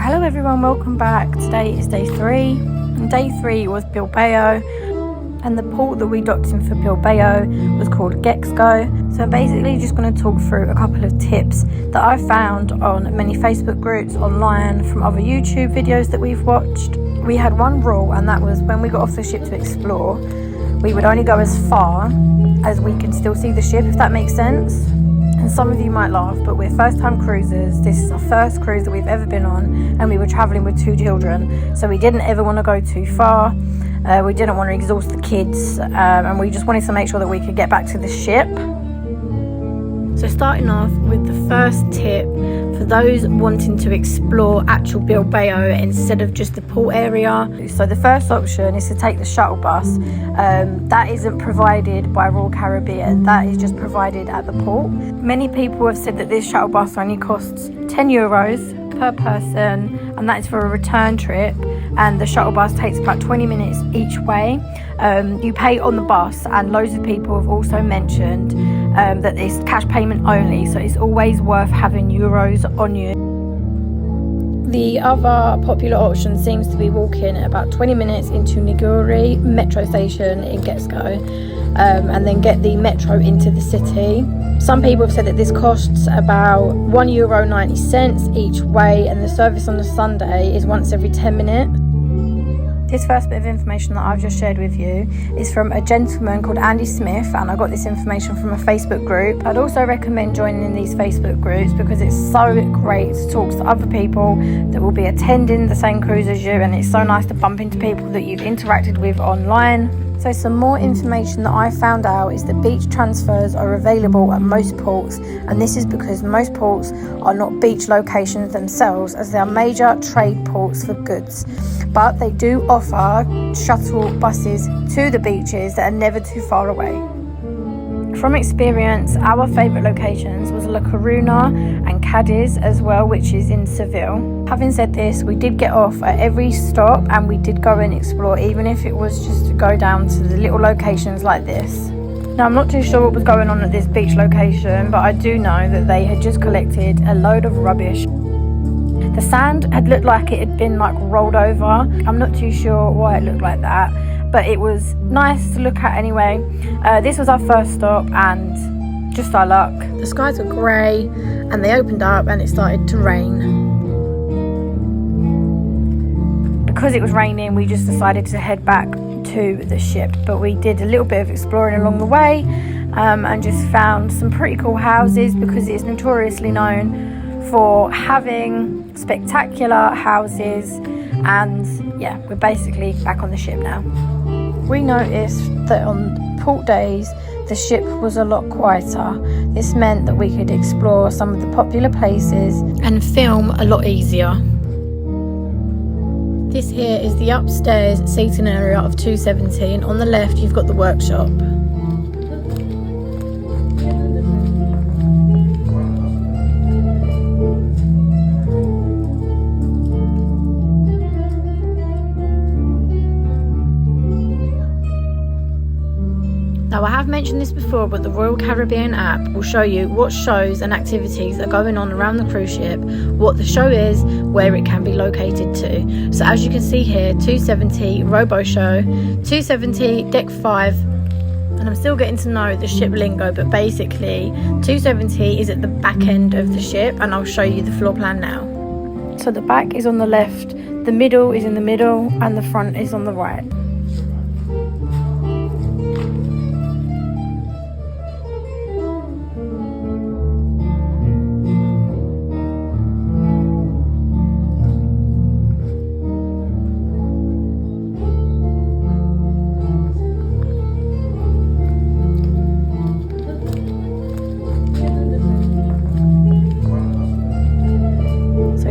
Hello everyone, welcome back. Today is day 3, and day 3 was Bilbao, and the port that we docked in for Bilbao was called Gexco. So I'm basically just going to talk through a couple of tips that I found on many Facebook groups, online, from other YouTube videos that we've watched. We had one rule, and that was when we got off the ship to explore, we would only go as far as we can still see the ship, if that makes sense. And some of you might laugh, but we're first-time cruisers. This is our first cruise that we've ever been on, and we were travelling with 2 children, so we didn't ever want to go too far. We didn't want to exhaust the kids, and we just wanted to make sure that we could get back to the ship. So starting off with the first tip, for those wanting to explore actual Bilbao instead of just the port area. So the first option is to take the shuttle bus. That isn't provided by Royal Caribbean, that is just provided at the port. Many people have said that this shuttle bus only costs €10 per person, and that is for a return trip, and the shuttle bus takes about 20 minutes each way. You pay on the bus, and loads of people have also mentioned that it's cash payment only, so it's always worth having euros on you. The other popular option seems to be walking about 20 minutes into Niguri metro station in Gexco, and then get the metro into the city. Some people have said that this costs about €1.90 each way, and the service on a Sunday is once every 10 minutes. This first bit of information that I've just shared with you is from a gentleman called Andy Smith, and I got this information from a Facebook group. I'd also recommend joining in these Facebook groups because it's so great to talk to other people that will be attending the same cruise as you, and it's so nice to bump into people that you've interacted with online. So some more information that I found out is that beach transfers are available at most ports, and this is because most ports are not beach locations themselves, as they are major trade ports for goods. But they do offer shuttle buses to the beaches that are never too far away. From experience, our favourite locations was La Coruna and Cadiz as well, which is in Seville. Having said this, we did get off at every stop, and we did go and explore, even if it was just to go down to the little locations like this. Now, I'm not too sure what was going on at this beach location, but I do know that they had just collected a load of rubbish. The sand had looked like it had been rolled over. I'm not too sure why it looked like that, but it was nice to look at anyway. This was our first stop, and just our luck, the skies were grey, and they opened up and it started to rain. Because it was raining, we just decided to head back to the ship, but we did a little bit of exploring along the way, and just found some pretty cool houses, because it's notoriously known for having spectacular houses. And yeah, we're basically back on the ship now. We noticed that on port days the ship was a lot quieter. This meant that we could explore some of the popular places and film a lot easier. This here is the upstairs seating area of 270, and on the left you've got the workshop. Now, I have mentioned this before, but the Royal Caribbean app will show you what shows and activities are going on around the cruise ship, what the show is, where it can be located to. So as you can see here, 270 Robo Show, 270 Deck 5, and I'm still getting to know the ship lingo, but basically 270 is at the back end of the ship, and I'll show you the floor plan now. So the back is on the left, the middle is in the middle, and the front is on the right.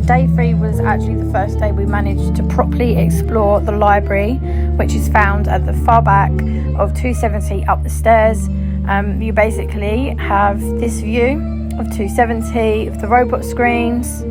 Day 3 was actually the first day we managed to properly explore the library, which is found at the far back of 270 up the stairs. You basically have this view of 270 of the robot screens.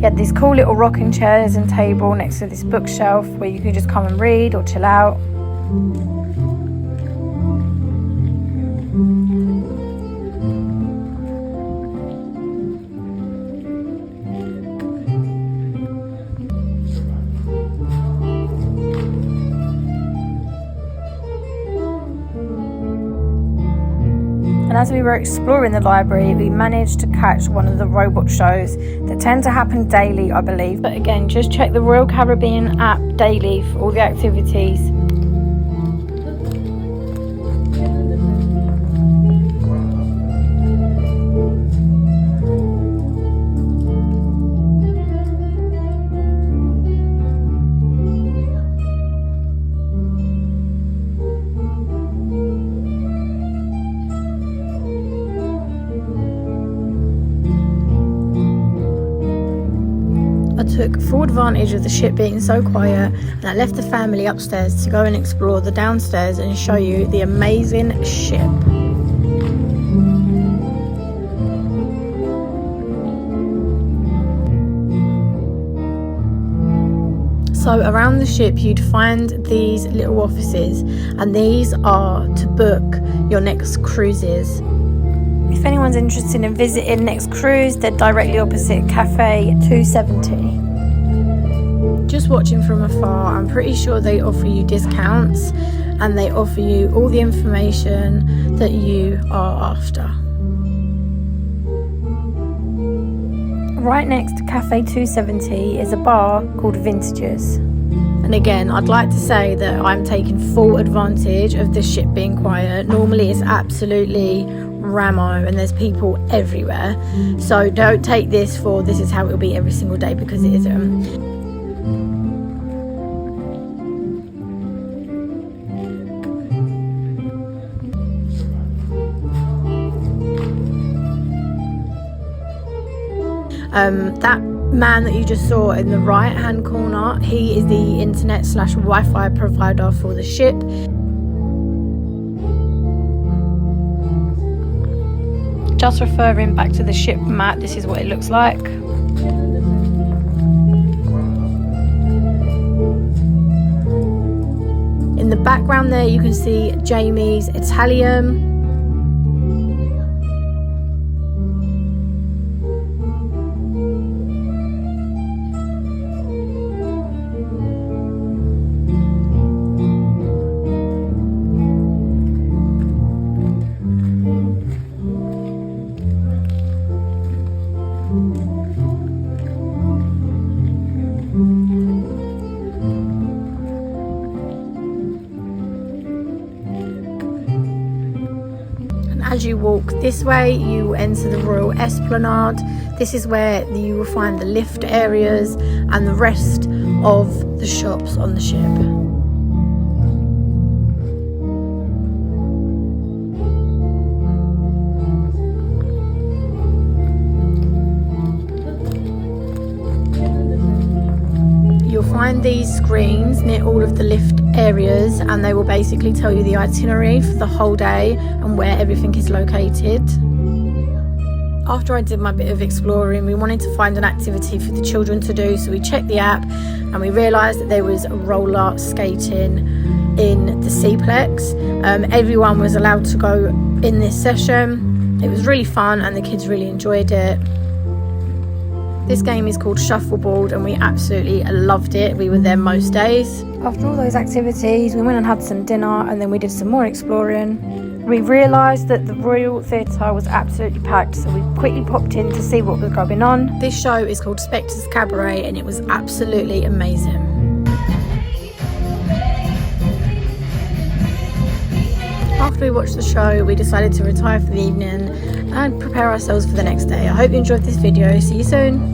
He had these cool little rocking chairs and table next to this bookshelf where you could just come and read or chill out. And as we were exploring the library, we managed to catch one of the robot shows that tend to happen daily, I believe. But again, just check the Royal Caribbean app daily for all the activities. I took full advantage of the ship being so quiet, and I left the family upstairs to go and explore the downstairs and show you the amazing ship. So around the ship you'd find these little offices, and these are to book your next cruises. If anyone's interested in visiting next cruise, they're directly opposite Cafe 270. Just watching from afar, I'm pretty sure they offer you discounts and they offer you all the information that you are after. Right next to Cafe 270 is a bar called Vintages. And again, I'd like to say that I'm taking full advantage of the ship being quiet. Normally it's absolutely ramo and there's people everywhere. So don't take this for this is how it'll be every single day, because it isn't. That man that you just saw in the right hand corner, he is the internet/Wi-Fi provider for the ship. Just referring back to the ship map, this is what it looks like. In the background there you can see Jamie's Italian. As you walk this way, you enter the Royal Esplanade. This is where you will find the lift areas and the rest of the shops on the ship. You'll find these screens near all of the lift areas, and they will basically tell you the itinerary for the whole day and where everything is located. After I did my bit of exploring, we wanted to find an activity for the children to do, so we checked the app and we realised that there was roller skating in the Seaplex. Everyone was allowed to go in this session. It was really fun and the kids really enjoyed it. This game is called Shuffleboard and we absolutely loved it. We were there most days. After all those activities, we went and had some dinner and then we did some more exploring. We realised that the Royal Theatre was absolutely packed, so we quickly popped in to see what was going on. This show is called Spectres Cabaret and it was absolutely amazing. After we watched the show, we decided to retire for the evening and prepare ourselves for the next day. I hope you enjoyed this video. See you soon.